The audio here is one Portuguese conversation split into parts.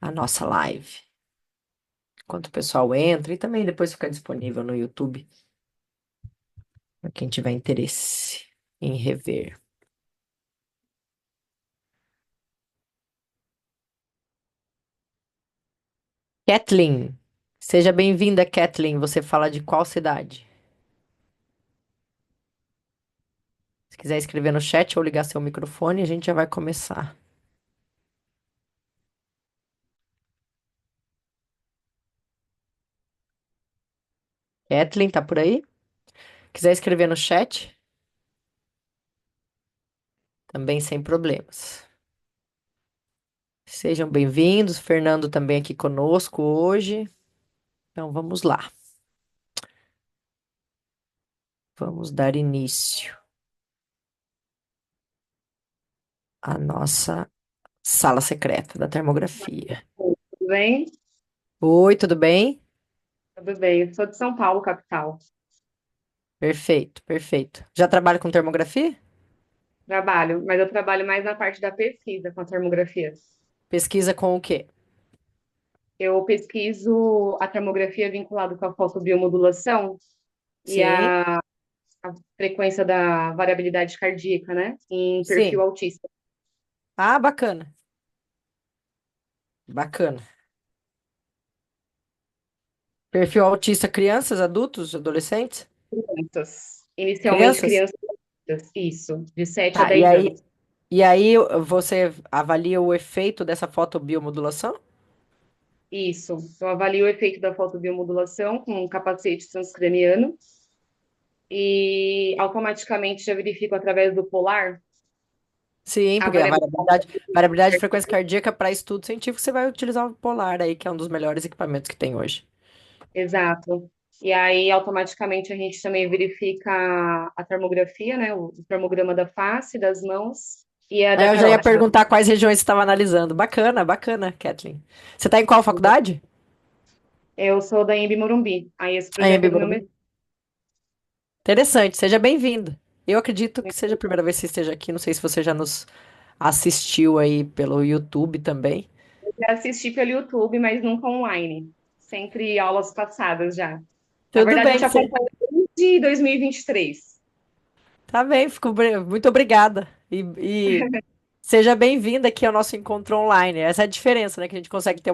a nossa live. Enquanto o pessoal entra e também depois fica disponível no YouTube para quem tiver interesse em rever. Kathleen, seja bem-vinda, Kathleen. Você fala de qual cidade? Se quiser escrever no chat ou ligar seu microfone, a gente já vai começar. Kathleen, tá por aí? Quiser escrever no chat, também sem problemas. Sejam bem-vindos. Fernando também aqui conosco hoje. Então vamos lá. Vamos dar início à nossa sala secreta da termografia. Tudo bem? Oi, tudo bem? Tudo bem. Eu sou de São Paulo, capital. Perfeito, perfeito. Já trabalha com termografia? Trabalho, mas eu trabalho mais na parte da pesquisa com a termografia. Pesquisa com o quê? Eu pesquiso a termografia vinculada com a fotobiomodulação e Sim, a frequência da variabilidade cardíaca, né? Em perfil sim. autista. Ah, bacana, bacana. Perfil autista, crianças, adultos, adolescentes? Crianças. Inicialmente Crianças? crianças, isso, de 7 a Tá, 10 anos. e aí você avalia o efeito dessa fotobiomodulação? Isso. Eu avalio o efeito da fotobiomodulação com um capacete transcraniano e automaticamente já verifico através do polar Sim, a porque a variabilidade. variabilidade de frequência cardíaca para estudo científico, você vai utilizar o Polar aí, que é um dos melhores equipamentos que tem hoje. Exato. E aí, automaticamente, a gente também verifica a termografia, né? O termograma da face, das mãos e a Aí da eu já ia carótida. perguntar quais regiões você estava analisando. Bacana, bacana, Kathleen. Você está em qual faculdade? Eu sou da Embi Morumbi. Aí, esse A projeto é Anhembi do meu Morumbi. mestrado. Interessante, seja bem-vindo. Eu acredito que seja a primeira vez que você esteja aqui. Não sei se você já nos assistiu aí pelo YouTube também. Já assisti pelo YouTube, mas nunca online. Sempre aulas passadas já. Na Tudo verdade, eu bem, te acompanho desde 2023. tá bem, muito obrigada. E seja bem-vinda aqui ao nosso encontro online. Essa é a diferença, né? Que a gente consegue ter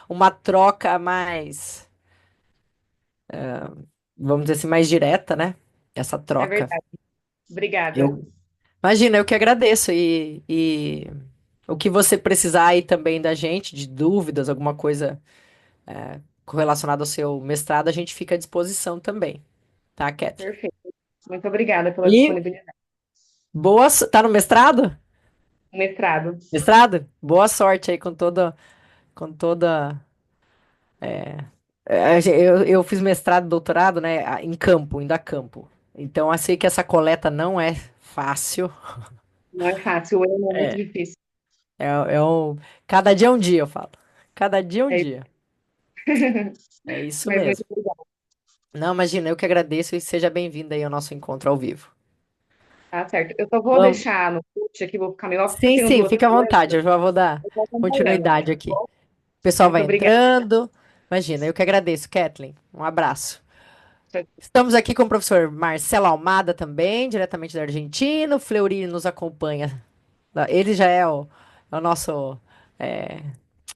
uma troca mais, vamos dizer assim, mais direta, né? Essa É troca. verdade. Obrigada. Eu, imagina, eu que agradeço. E o que você precisar aí também da gente, de dúvidas, alguma coisa relacionada ao seu mestrado, a gente fica à disposição também, tá, Kathleen? Perfeito. Muito obrigada pela E disponibilidade. tá no mestrado? Mestrado. Mestrado? Boa sorte aí com toda. Eu fiz mestrado, doutorado, né, em campo, indo a campo. Então, eu sei que essa coleta não é fácil. Não é fácil, o ano é muito difícil. Cada dia é um dia, eu falo. Cada dia é um É dia. É isso Mas muito mesmo. obrigada. Não, imagina, eu que agradeço e seja bem-vindo aí ao nosso encontro ao vivo. Tá certo. Eu só vou Vamos. deixar no post aqui, vou ficar meio off, porque eu Sim, tenho sim, duas fica à crianças, vontade, eu já vou dar eu vou acompanhando. continuidade aqui. O pessoal Muito vai obrigada. entrando. Imagina, eu que agradeço, Kathleen. Um abraço. Estamos aqui com o professor Marcelo Almada também, diretamente da Argentina. O Fleury nos acompanha. Ele já é o nosso é,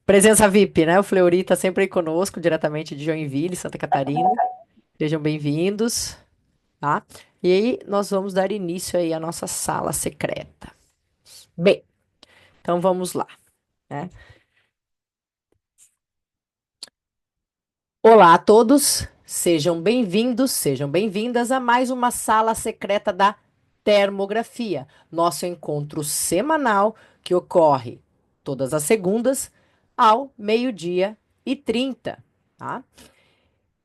presença VIP, né? O Fleury está sempre aí conosco, diretamente de Joinville, Santa Catarina. Sejam bem-vindos, tá? E aí, nós vamos dar início aí à nossa sala secreta. Bem, então vamos lá, né? Olá a todos, sejam bem-vindos, sejam bem-vindas a mais uma sala secreta da termografia, nosso encontro semanal que ocorre todas as segundas ao 12h30, tá?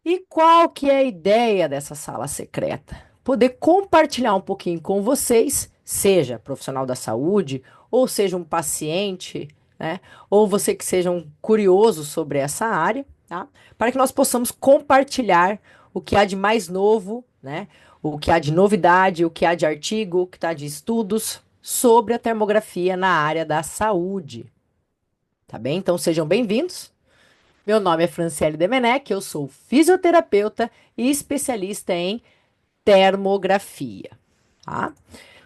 E qual que é a ideia dessa sala secreta? Poder compartilhar um pouquinho com vocês, seja profissional da saúde, ou seja um paciente, né? Ou você que seja um curioso sobre essa área, tá? Para que nós possamos compartilhar o que há de mais novo, né? O que há de novidade, o que há de artigo, o que há de estudos sobre a termografia na área da saúde. tá bem? Então sejam bem-vindos. Meu nome é Franciele Demenec, eu sou fisioterapeuta e especialista em termografia, tá?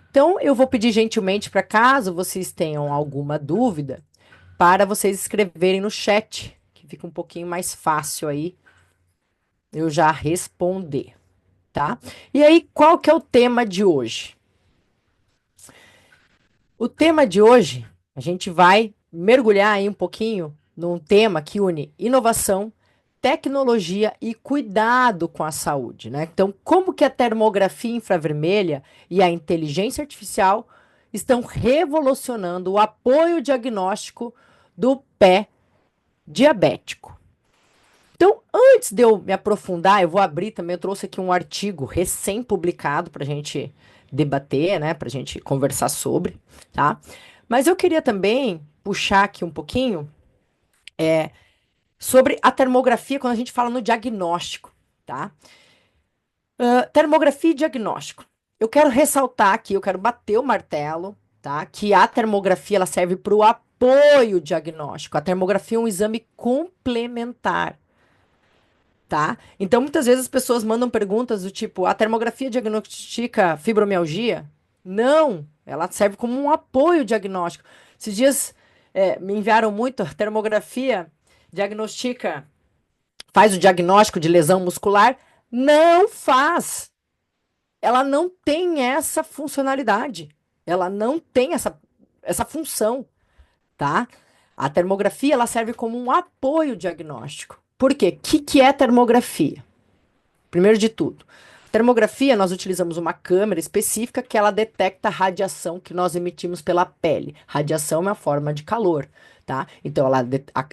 Então eu vou pedir gentilmente para caso vocês tenham alguma dúvida, para vocês escreverem no chat, que fica um pouquinho mais fácil aí eu já responder, tá? E aí, qual que é o tema de hoje? O tema de hoje, a gente vai mergulhar aí um pouquinho num tema que une inovação, tecnologia e cuidado com a saúde, né? Então, como que a termografia infravermelha e a inteligência artificial estão revolucionando o apoio diagnóstico do pé diabético? Então, antes de eu me aprofundar, eu vou abrir também, eu trouxe aqui um artigo recém-publicado para a gente debater, né, para a gente conversar sobre, tá? Mas eu queria também puxar aqui um pouquinho sobre a termografia quando a gente fala no diagnóstico, tá? Termografia e diagnóstico. Eu quero ressaltar aqui, eu quero bater o martelo, tá? Que a termografia ela serve para o apoio diagnóstico. A termografia é um exame complementar. Tá? Então, muitas vezes as pessoas mandam perguntas do tipo: a termografia diagnostica fibromialgia? Não, ela serve como um apoio diagnóstico. Esses dias me enviaram muito, a termografia diagnostica, faz o diagnóstico de lesão muscular? Não faz. Ela não tem essa funcionalidade. Ela não tem essa função, tá? A termografia ela serve como um apoio diagnóstico. Por quê? O que é termografia? Primeiro de tudo, termografia, nós utilizamos uma câmera específica que ela detecta a radiação que nós emitimos pela pele. Radiação é uma forma de calor, tá? Então,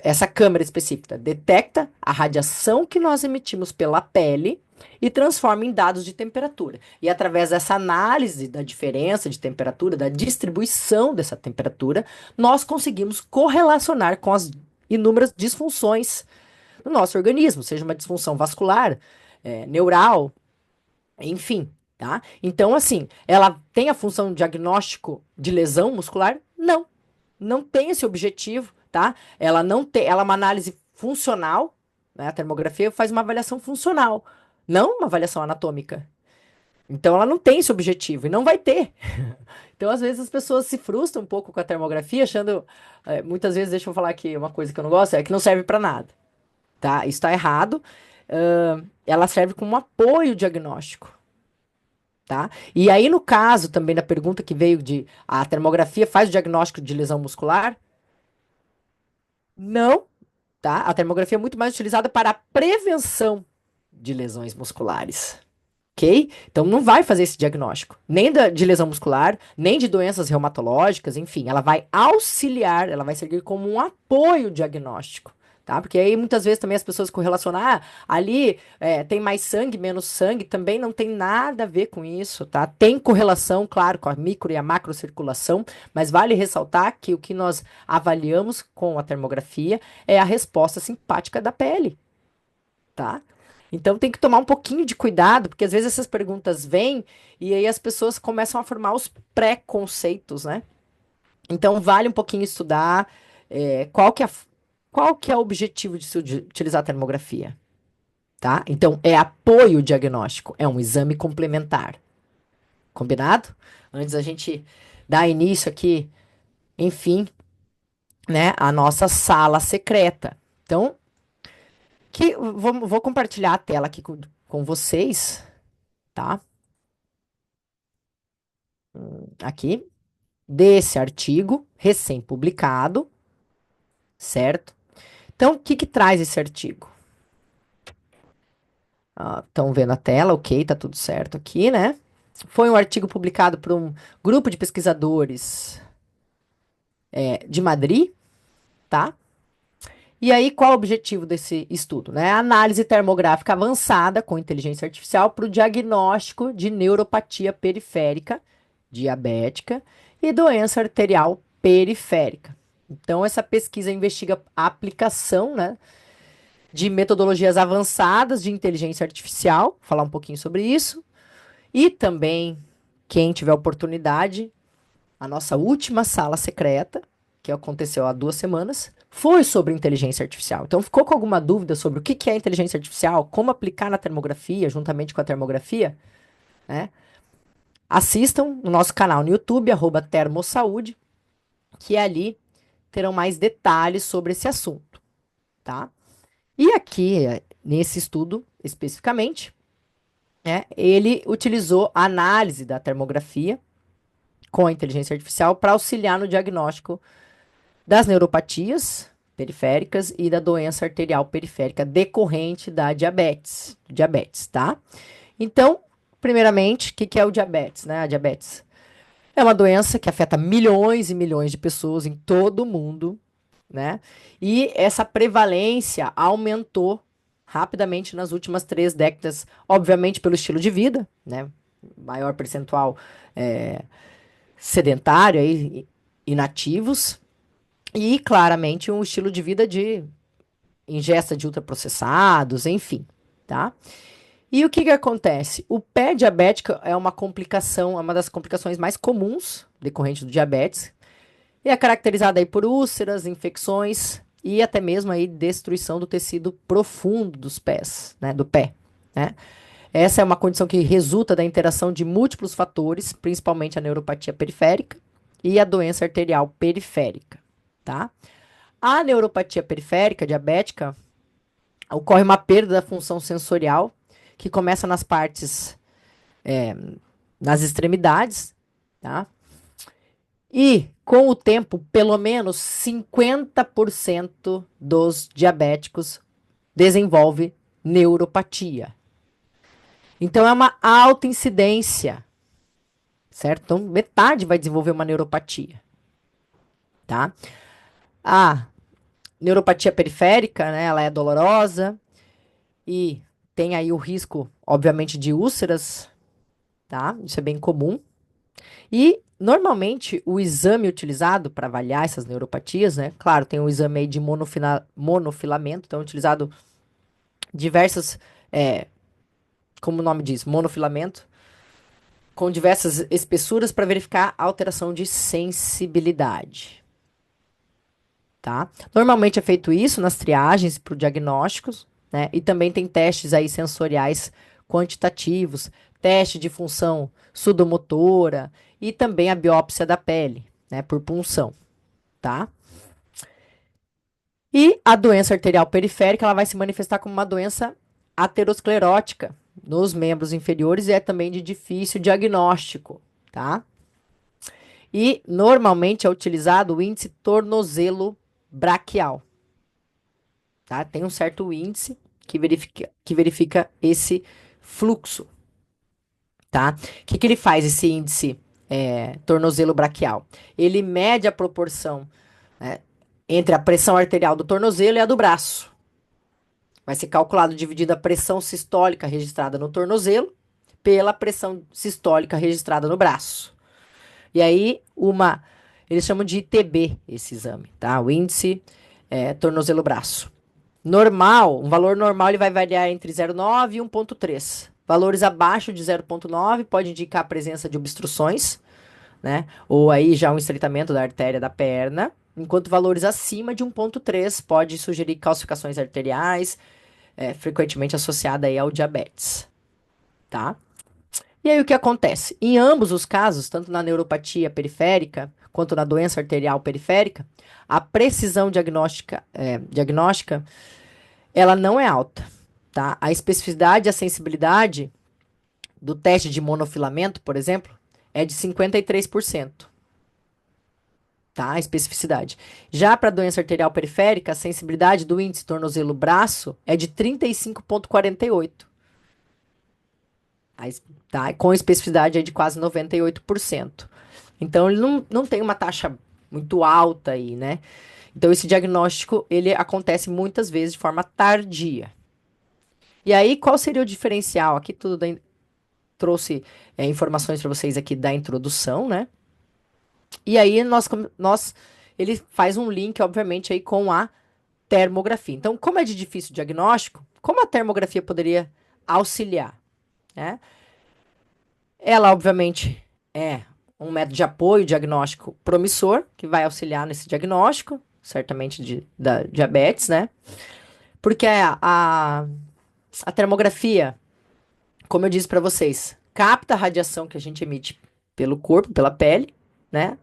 essa câmera específica detecta a radiação que nós emitimos pela pele e transforma em dados de temperatura. E através dessa análise da diferença de temperatura, da distribuição dessa temperatura, nós conseguimos correlacionar com as inúmeras disfunções no nosso organismo, seja uma disfunção vascular, neural, enfim, tá? Então, assim, ela tem a função de diagnóstico de lesão muscular? Não, não tem esse objetivo, tá? Ela não tem, ela é uma análise funcional, né? A termografia faz uma avaliação funcional, não uma avaliação anatômica. Então, ela não tem esse objetivo e não vai ter. Então, às vezes, as pessoas se frustram um pouco com a termografia, achando. Muitas vezes, deixa eu falar aqui uma coisa que eu não gosto, é que não serve para nada, tá? Isso está errado. Ela serve como um apoio diagnóstico, tá? E aí, no caso também da pergunta que veio de a termografia faz o diagnóstico de lesão muscular? Não, tá? A termografia é muito mais utilizada para a prevenção de lesões musculares. Ok? Então não vai fazer esse diagnóstico, nem de lesão muscular, nem de doenças reumatológicas, enfim, ela vai auxiliar, ela vai servir como um apoio diagnóstico, tá? Porque aí muitas vezes também as pessoas correlacionam, ali tem mais sangue, menos sangue, também não tem nada a ver com isso, tá? Tem correlação, claro, com a micro e a macrocirculação, mas vale ressaltar que o que nós avaliamos com a termografia é a resposta simpática da pele, tá? Então tem que tomar um pouquinho de cuidado, porque às vezes essas perguntas vêm e aí as pessoas começam a formar os preconceitos, né? Então vale um pouquinho estudar qual que é o objetivo de utilizar a termografia, tá? Então é apoio diagnóstico, é um exame complementar. Combinado? Antes a gente dar início aqui, enfim, né, a nossa sala secreta. Então, vou compartilhar a tela aqui com vocês, tá? Aqui, desse artigo recém-publicado, certo? Então, o que que traz esse artigo? Estão vendo a tela, ok, tá tudo certo aqui, né? Foi um artigo publicado por um grupo de pesquisadores de Madrid, tá? E aí, qual o objetivo desse estudo, né? A análise termográfica avançada com inteligência artificial para o diagnóstico de neuropatia periférica, diabética e doença arterial periférica. Então, essa pesquisa investiga a aplicação, né, de metodologias avançadas de inteligência artificial, falar um pouquinho sobre isso, e também, quem tiver oportunidade, a nossa última sala secreta, que aconteceu há 2 semanas, foi sobre inteligência artificial. Então, ficou com alguma dúvida sobre o que que é inteligência artificial, como aplicar na termografia, juntamente com a termografia, né? Assistam no nosso canal no YouTube, @termossaúde, que ali terão mais detalhes sobre esse assunto, tá? E aqui, nesse estudo especificamente, né, ele utilizou a análise da termografia com a inteligência artificial para auxiliar no diagnóstico das neuropatias periféricas e da doença arterial periférica decorrente da diabetes, tá? Então, primeiramente, o que que é o diabetes, né? A diabetes é uma doença que afeta milhões e milhões de pessoas em todo o mundo, né? E essa prevalência aumentou rapidamente nas últimas 3 décadas, obviamente pelo estilo de vida, né? Maior percentual sedentário aí, inativos, e claramente um estilo de vida de ingesta de ultraprocessados, enfim, tá? E o que que acontece? O pé diabético é uma complicação, é uma das complicações mais comuns decorrente do diabetes, e é caracterizada aí por úlceras, infecções e até mesmo aí destruição do tecido profundo dos pés, né, do pé, né? Essa é uma condição que resulta da interação de múltiplos fatores, principalmente a neuropatia periférica e a doença arterial periférica, tá? A neuropatia periférica diabética ocorre uma perda da função sensorial que começa nas partes, nas extremidades, tá? E, com o tempo, pelo menos 50% dos diabéticos desenvolve neuropatia. Então, é uma alta incidência, certo? Então, metade vai desenvolver uma neuropatia, tá? A neuropatia periférica, né, ela é dolorosa e tem aí o risco, obviamente, de úlceras, tá? Isso é bem comum. E, normalmente, o exame utilizado para avaliar essas neuropatias, né? Claro, tem o exame aí de monofilamento, então, utilizado diversas, como o nome diz, monofilamento, com diversas espessuras para verificar a alteração de sensibilidade, tá? Normalmente é feito isso nas triagens para diagnósticos, né? E também tem testes aí sensoriais quantitativos, teste de função sudomotora e também a biópsia da pele, né? Por punção, tá? E a doença arterial periférica, ela vai se manifestar como uma doença aterosclerótica nos membros inferiores e é também de difícil diagnóstico, tá? E normalmente é utilizado o índice tornozelo braquial, tá? Tem um certo índice que verifica esse fluxo, tá? O que que ele faz, esse índice tornozelo braquial? Ele mede a proporção, né, entre a pressão arterial do tornozelo e a do braço. Vai ser calculado dividindo a pressão sistólica registrada no tornozelo pela pressão sistólica registrada no braço. E aí, eles chamam de ITB esse exame, tá? O índice tornozelo-braço. Normal, um valor normal ele vai variar entre 0,9 e 1,3. Valores abaixo de 0,9 pode indicar a presença de obstruções, né? Ou aí já um estreitamento da artéria da perna, enquanto valores acima de 1,3 pode sugerir calcificações arteriais, frequentemente associada aí ao diabetes, tá? E aí o que acontece? Em ambos os casos, tanto na neuropatia periférica quanto na doença arterial periférica, a precisão diagnóstica ela não é alta, tá? A especificidade e a sensibilidade do teste de monofilamento, por exemplo, é de 53%, tá? A especificidade. Já para a doença arterial periférica, a sensibilidade do índice tornozelo-braço é de 35,48%. Tá? Com especificidade aí de quase 98%. Então, ele não tem uma taxa muito alta aí, né? Então, esse diagnóstico, ele acontece muitas vezes de forma tardia. E aí, qual seria o diferencial? Aqui tudo trouxe informações para vocês aqui da introdução, né? E aí, ele faz um link, obviamente, aí com a termografia. Então, como é de difícil diagnóstico, como a termografia poderia auxiliar, né? Ela, obviamente, é um método de apoio diagnóstico promissor, que vai auxiliar nesse diagnóstico, certamente da diabetes, né? Porque a termografia, como eu disse para vocês, capta a radiação que a gente emite pelo corpo, pela pele, né?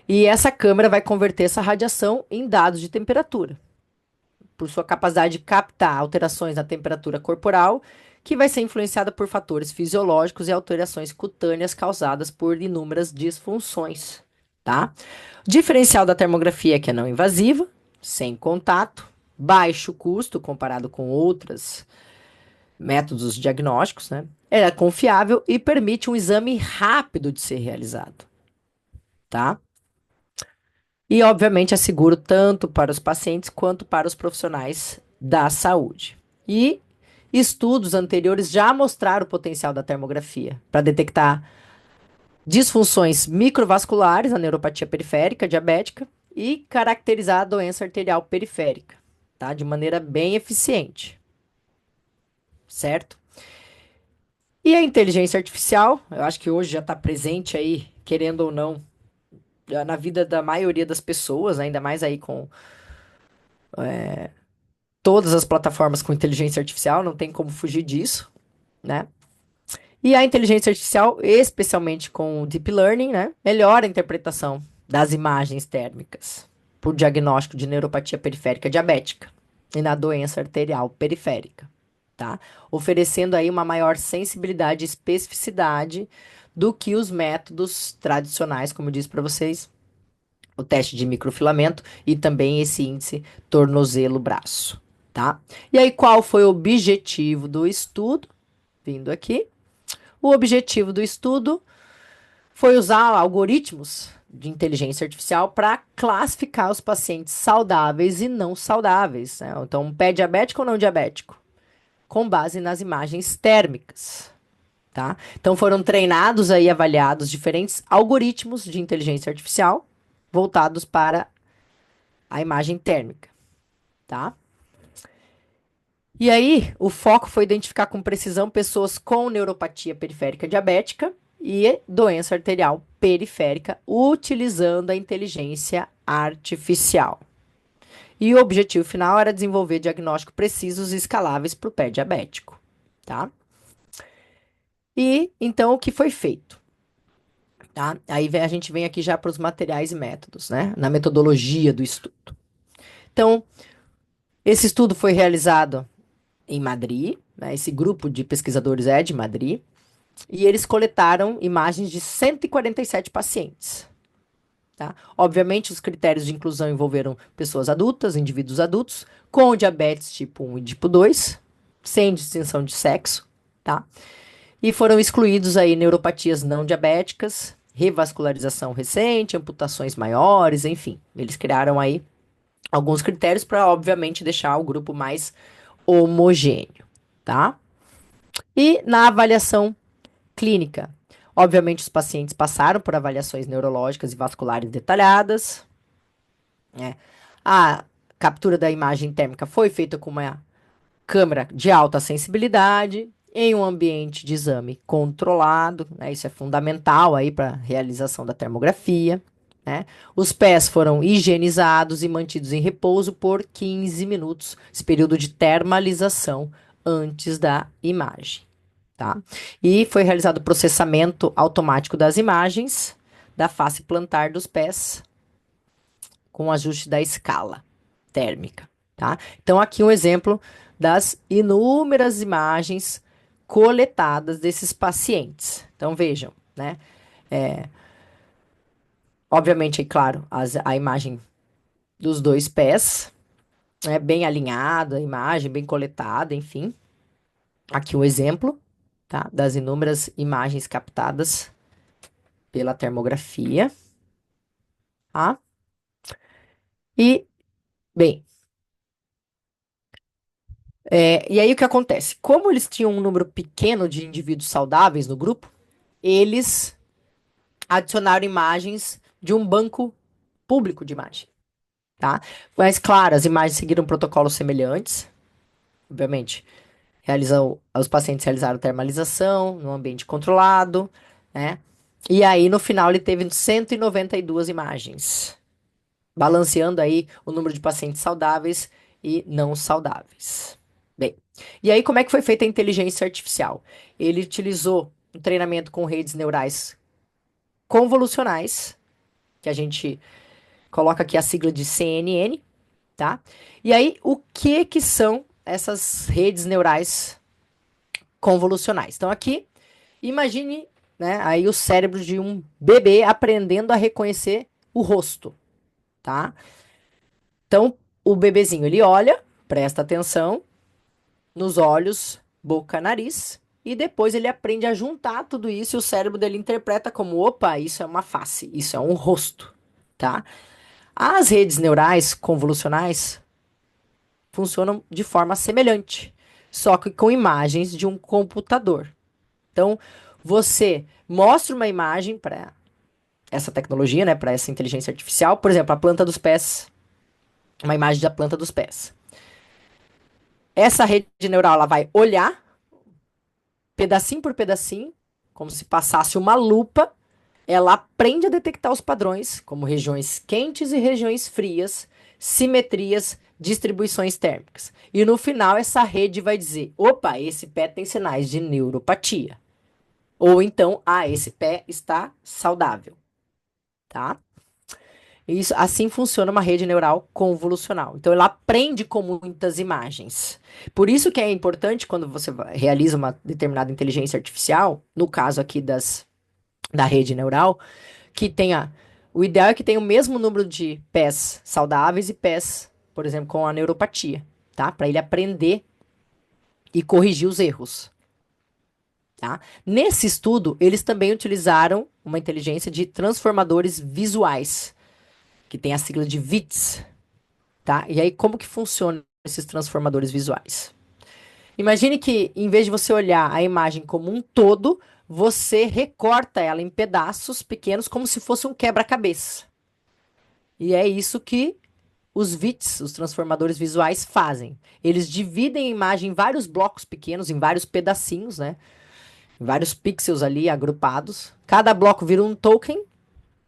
E essa câmera vai converter essa radiação em dados de temperatura, por sua capacidade de captar alterações na temperatura corporal, que vai ser influenciada por fatores fisiológicos e alterações cutâneas causadas por inúmeras disfunções, tá? O diferencial da termografia é que é não invasiva, sem contato, baixo custo comparado com outros métodos diagnósticos, né? Ela é confiável e permite um exame rápido de ser realizado, tá? E, obviamente, é seguro tanto para os pacientes quanto para os profissionais da saúde. E estudos anteriores já mostraram o potencial da termografia para detectar disfunções microvasculares na neuropatia periférica diabética e caracterizar a doença arterial periférica, tá? De maneira bem eficiente, certo? E a inteligência artificial, eu acho que hoje já está presente aí, querendo ou não, já na vida da maioria das pessoas, ainda mais aí com todas as plataformas com inteligência artificial, não tem como fugir disso, né? E a inteligência artificial, especialmente com o deep learning, né, melhora a interpretação das imagens térmicas por diagnóstico de neuropatia periférica diabética e na doença arterial periférica, tá? Oferecendo aí uma maior sensibilidade e especificidade do que os métodos tradicionais, como eu disse para vocês, o teste de microfilamento e também esse índice tornozelo-braço, tá? E aí, qual foi o objetivo do estudo? Vindo aqui. O objetivo do estudo foi usar algoritmos de inteligência artificial para classificar os pacientes saudáveis e não saudáveis, né? Então, pé diabético ou não diabético, com base nas imagens térmicas, tá? Então, foram treinados aí, avaliados diferentes algoritmos de inteligência artificial voltados para a imagem térmica, tá? E aí, o foco foi identificar com precisão pessoas com neuropatia periférica diabética e doença arterial periférica, utilizando a inteligência artificial. E o objetivo final era desenvolver diagnósticos precisos e escaláveis para o pé diabético, tá? E então o que foi feito, tá? A gente vem aqui já para os materiais e métodos, né? Na metodologia do estudo. Então, esse estudo foi realizado em Madrid, né? Esse grupo de pesquisadores é de Madrid. E eles coletaram imagens de 147 pacientes. Tá? Obviamente, os critérios de inclusão envolveram pessoas adultas, indivíduos adultos, com diabetes tipo 1 e tipo 2, sem distinção de sexo, tá? E foram excluídos aí neuropatias não diabéticas, revascularização recente, amputações maiores, enfim. Eles criaram aí alguns critérios para, obviamente, deixar o grupo mais homogêneo, tá? E na avaliação clínica. Obviamente, os pacientes passaram por avaliações neurológicas e vasculares detalhadas, né? A captura da imagem térmica foi feita com uma câmera de alta sensibilidade, em um ambiente de exame controlado, né? Isso é fundamental aí para a realização da termografia, né? Os pés foram higienizados e mantidos em repouso por 15 minutos, esse período de termalização antes da imagem, tá? E foi realizado o processamento automático das imagens da face plantar dos pés com ajuste da escala térmica, tá? Então aqui um exemplo das inúmeras imagens coletadas desses pacientes. Então vejam, né? Obviamente, é claro, a imagem dos dois pés, né? Bem alinhada, a imagem bem coletada, enfim. Aqui um exemplo, tá? Das inúmeras imagens captadas pela termografia, tá? E, bem, e aí o que acontece? Como eles tinham um número pequeno de indivíduos saudáveis no grupo, eles adicionaram imagens de um banco público de imagem, tá? Mas, claro, as imagens seguiram protocolos semelhantes, obviamente. Os pacientes realizaram termalização no ambiente controlado, né? E aí, no final, ele teve 192 imagens, balanceando aí o número de pacientes saudáveis e não saudáveis. Bem, e aí como é que foi feita a inteligência artificial? Ele utilizou um treinamento com redes neurais convolucionais, que a gente coloca aqui a sigla de CNN, tá? E aí, o que que são essas redes neurais convolucionais? Então, aqui, imagine, né, aí o cérebro de um bebê aprendendo a reconhecer o rosto, tá? Então, o bebezinho, ele olha, presta atenção nos olhos, boca, nariz, e depois ele aprende a juntar tudo isso e o cérebro dele interpreta como, opa, isso é uma face, isso é um rosto, tá? As redes neurais convolucionais funcionam de forma semelhante, só que com imagens de um computador. Então, você mostra uma imagem para essa tecnologia, né, para essa inteligência artificial, por exemplo, a planta dos pés, uma imagem da planta dos pés. Essa rede neural ela vai olhar pedacinho por pedacinho, como se passasse uma lupa, ela aprende a detectar os padrões, como regiões quentes e regiões frias, simetrias, distribuições térmicas. E no final, essa rede vai dizer: opa, esse pé tem sinais de neuropatia. Ou então, ah, esse pé está saudável, tá? Isso, assim funciona uma rede neural convolucional. Então, ela aprende com muitas imagens. Por isso que é importante quando você realiza uma determinada inteligência artificial, no caso aqui da rede neural, que tenha. O ideal é que tenha o mesmo número de pés saudáveis e pés, por exemplo, com a neuropatia, tá? Para ele aprender e corrigir os erros, tá? Nesse estudo, eles também utilizaram uma inteligência de transformadores visuais, que tem a sigla de VITS, tá? E aí, como que funcionam esses transformadores visuais? Imagine que, em vez de você olhar a imagem como um todo, você recorta ela em pedaços pequenos, como se fosse um quebra-cabeça. E é isso que os VITs, os transformadores visuais, fazem. Eles dividem a imagem em vários blocos pequenos, em vários pedacinhos, né? Em vários pixels ali agrupados. Cada bloco vira um token,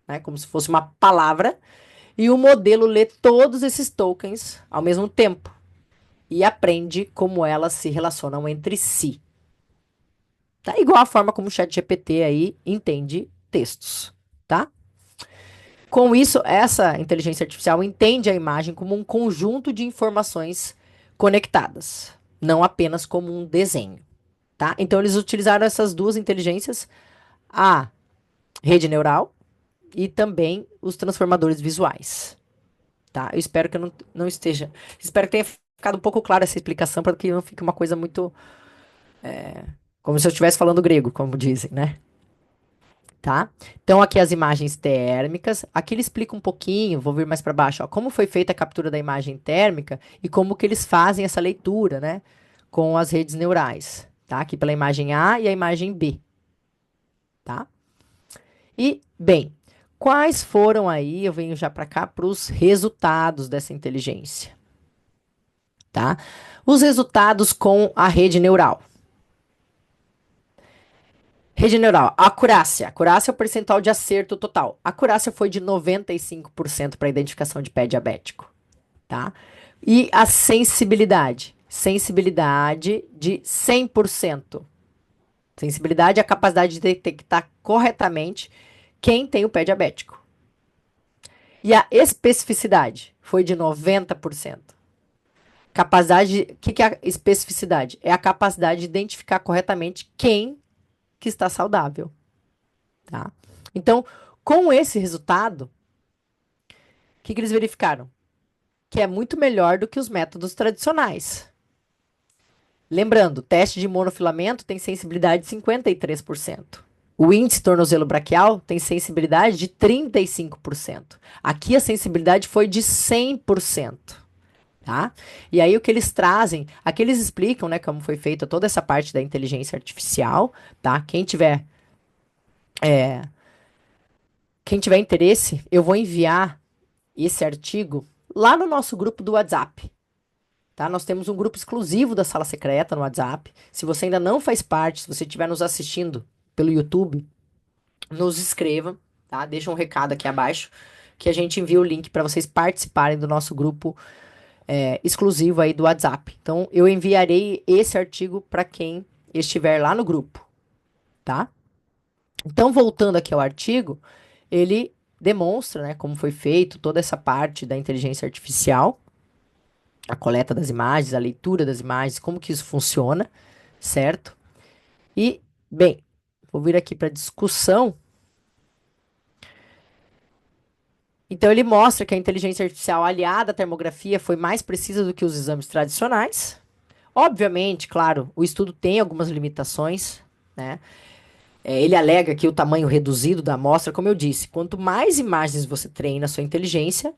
né? Como se fosse uma palavra. E o modelo lê todos esses tokens ao mesmo tempo e aprende como elas se relacionam entre si. Tá igual a forma como o ChatGPT aí entende textos, tá? Com isso, essa inteligência artificial entende a imagem como um conjunto de informações conectadas, não apenas como um desenho, tá? Então eles utilizaram essas duas inteligências, a rede neural e também os transformadores visuais, tá? Eu espero que eu não esteja, espero que tenha ficado um pouco clara essa explicação para que não fique uma coisa muito como se eu estivesse falando grego, como dizem, né? Tá? Então, aqui as imagens térmicas. Aqui ele explica um pouquinho, vou vir mais para baixo, ó, como foi feita a captura da imagem térmica e como que eles fazem essa leitura, né? Com as redes neurais, tá? Aqui pela imagem A e a imagem B, tá? E, bem, quais foram aí, eu venho já para cá, para os resultados dessa inteligência, tá? Os resultados com a rede neural. Rede neural, acurácia. Acurácia é o percentual de acerto total. A acurácia foi de 95% para identificação de pé diabético, tá? E a sensibilidade? Sensibilidade de 100%. Sensibilidade é a capacidade de detectar corretamente quem tem o pé diabético. E a especificidade foi de 90%. Capacidade, o que, que é a especificidade? É a capacidade de identificar corretamente quem que está saudável. Tá? Então, com esse resultado, o que, que eles verificaram? Que é muito melhor do que os métodos tradicionais. Lembrando, o teste de monofilamento tem sensibilidade de 53%. O índice tornozelo braquial tem sensibilidade de 35%. Aqui a sensibilidade foi de 100%. Tá? E aí o que eles trazem, aqui eles explicam, né, como foi feita toda essa parte da inteligência artificial, tá? Quem tiver interesse, eu vou enviar esse artigo lá no nosso grupo do WhatsApp, tá? Nós temos um grupo exclusivo da Sala Secreta no WhatsApp. Se você ainda não faz parte, se você estiver nos assistindo pelo YouTube, nos escreva, tá? Deixa um recado aqui abaixo que a gente envia o link para vocês participarem do nosso grupo exclusivo aí do WhatsApp. Então, eu enviarei esse artigo para quem estiver lá no grupo, tá? Então, voltando aqui ao artigo, ele demonstra, né, como foi feito toda essa parte da inteligência artificial, a coleta das imagens, a leitura das imagens, como que isso funciona, certo? E, bem, vou vir aqui para discussão. Então, ele mostra que a inteligência artificial aliada à termografia foi mais precisa do que os exames tradicionais. Obviamente, claro, o estudo tem algumas limitações, né? Ele alega que o tamanho reduzido da amostra, como eu disse, quanto mais imagens você treina a sua inteligência,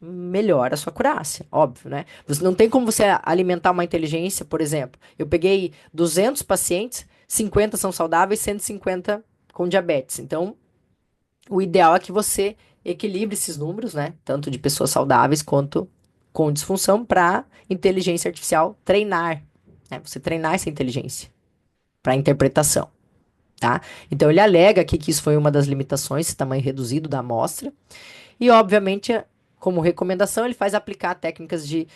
melhora a sua acurácia, óbvio, né? Você não tem como você alimentar uma inteligência, por exemplo. Eu peguei 200 pacientes, 50 são saudáveis, 150 com diabetes. Então, o ideal é que você equilibre esses números, né? Tanto de pessoas saudáveis quanto com disfunção para inteligência artificial treinar, né? Você treinar essa inteligência para interpretação, tá? Então ele alega aqui que isso foi uma das limitações, esse tamanho reduzido da amostra, e obviamente, como recomendação, ele faz aplicar técnicas de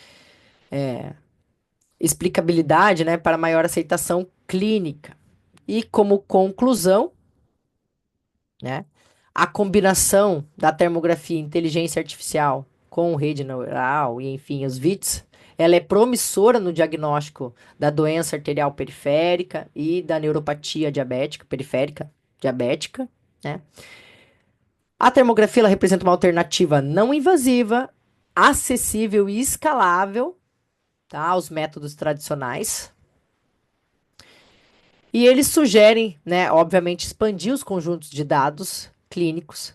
explicabilidade, né, para maior aceitação clínica. E como conclusão, né? A combinação da termografia e inteligência artificial com rede neural e, enfim, os VITs, ela é promissora no diagnóstico da doença arterial periférica e da neuropatia diabética, periférica diabética, né? A termografia ela representa uma alternativa não invasiva, acessível e escalável, tá, aos métodos tradicionais. E eles sugerem, né, obviamente, expandir os conjuntos de dados clínicos,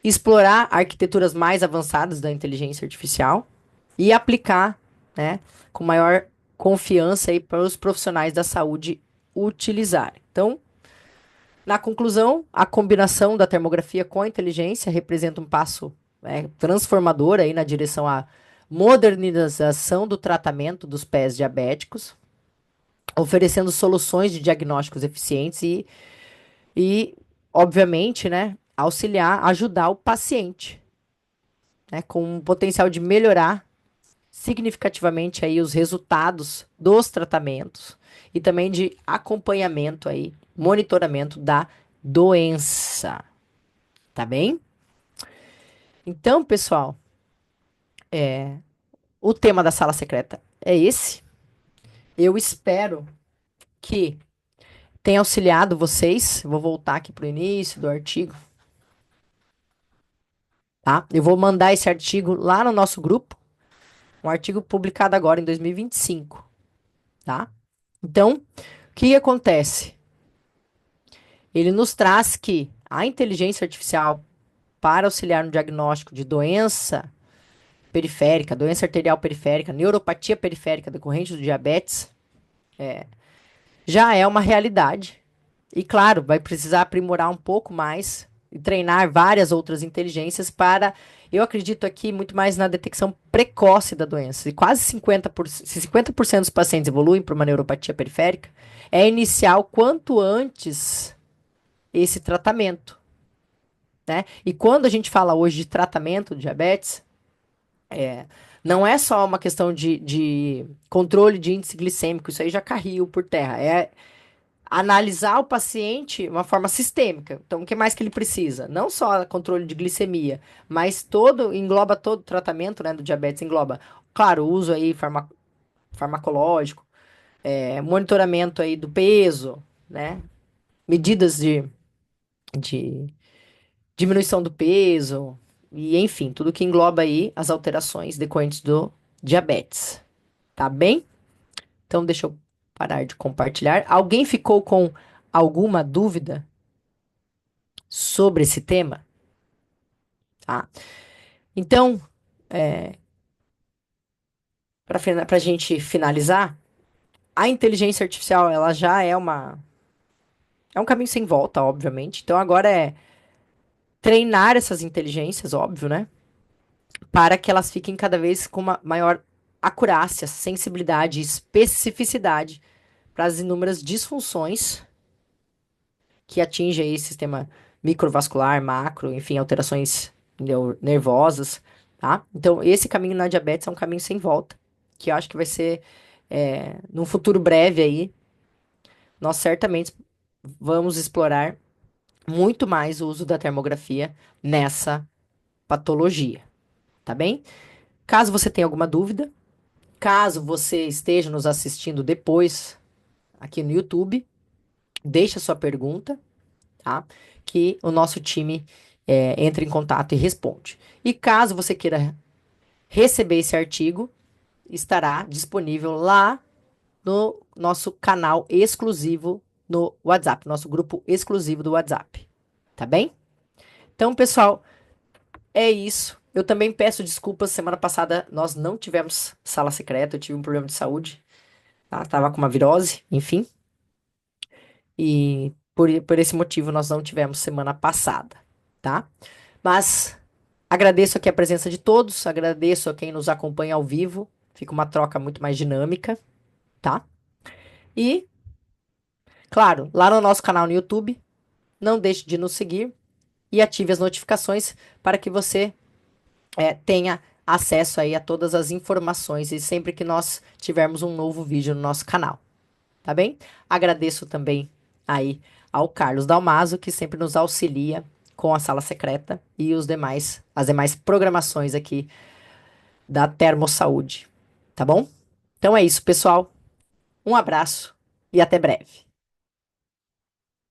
explorar arquiteturas mais avançadas da inteligência artificial e aplicar, né, com maior confiança aí para os profissionais da saúde utilizarem. Então, na conclusão, a combinação da termografia com a inteligência representa um passo transformador aí na direção à modernização do tratamento dos pés diabéticos, oferecendo soluções de diagnósticos eficientes e obviamente, né, auxiliar, ajudar o paciente, né, com um potencial de melhorar significativamente aí os resultados dos tratamentos e também de acompanhamento aí, monitoramento da doença, tá bem? Então, pessoal, o tema da sala secreta é esse. Eu espero que tenha auxiliado vocês. Vou voltar aqui para o início do artigo, tá? Eu vou mandar esse artigo lá no nosso grupo, um artigo publicado agora em 2025, tá? Então, o que acontece? Ele nos traz que a inteligência artificial para auxiliar no diagnóstico de doença periférica, doença arterial periférica, neuropatia periférica decorrente do diabetes, já é uma realidade. E claro, vai precisar aprimorar um pouco mais e treinar várias outras inteligências para, eu acredito aqui muito mais na detecção precoce da doença. E quase 50% dos pacientes evoluem para uma neuropatia periférica, é iniciar o quanto antes esse tratamento, né? E quando a gente fala hoje de tratamento de diabetes, não é só uma questão de controle de índice glicêmico, isso aí já caiu por terra. É analisar o paciente de uma forma sistêmica. Então, o que mais que ele precisa? Não só controle de glicemia, mas engloba todo o tratamento, né, do diabetes, engloba, claro, o uso aí farmacológico, monitoramento aí do peso, né, medidas de diminuição do peso, e enfim, tudo que engloba aí as alterações decorrentes do diabetes. Tá bem? Então, deixa eu parar de compartilhar. Alguém ficou com alguma dúvida sobre esse tema? Tá? Então, para a gente finalizar, a inteligência artificial ela já é um caminho sem volta, obviamente. Então, agora é treinar essas inteligências, óbvio, né? Para que elas fiquem cada vez com uma maior acurácia, sensibilidade e especificidade para as inúmeras disfunções que atinge aí sistema microvascular, macro, enfim, alterações nervosas, tá? Então, esse caminho na diabetes é um caminho sem volta, que eu acho que vai ser, num futuro breve aí, nós certamente vamos explorar muito mais o uso da termografia nessa patologia, tá bem? Caso você tenha alguma dúvida, caso você esteja nos assistindo depois aqui no YouTube, deixa sua pergunta, tá? Que o nosso time entra em contato e responde. E caso você queira receber esse artigo, estará disponível lá no nosso canal exclusivo no WhatsApp, nosso grupo exclusivo do WhatsApp, tá bem? Então, pessoal, é isso. Eu também peço desculpas. Semana passada nós não tivemos sala secreta, eu tive um problema de saúde, tá? Tava com uma virose, enfim. E por esse motivo nós não tivemos semana passada, tá? Mas agradeço aqui a presença de todos, agradeço a quem nos acompanha ao vivo. Fica uma troca muito mais dinâmica, tá? E, claro, lá no nosso canal no YouTube, não deixe de nos seguir e ative as notificações para que você tenha acesso aí a todas as informações e sempre que nós tivermos um novo vídeo no nosso canal, tá bem? Agradeço também aí ao Carlos Dalmaso, que sempre nos auxilia com a sala secreta e as demais programações aqui da Termossaúde, tá bom? Então é isso, pessoal. Um abraço e até breve.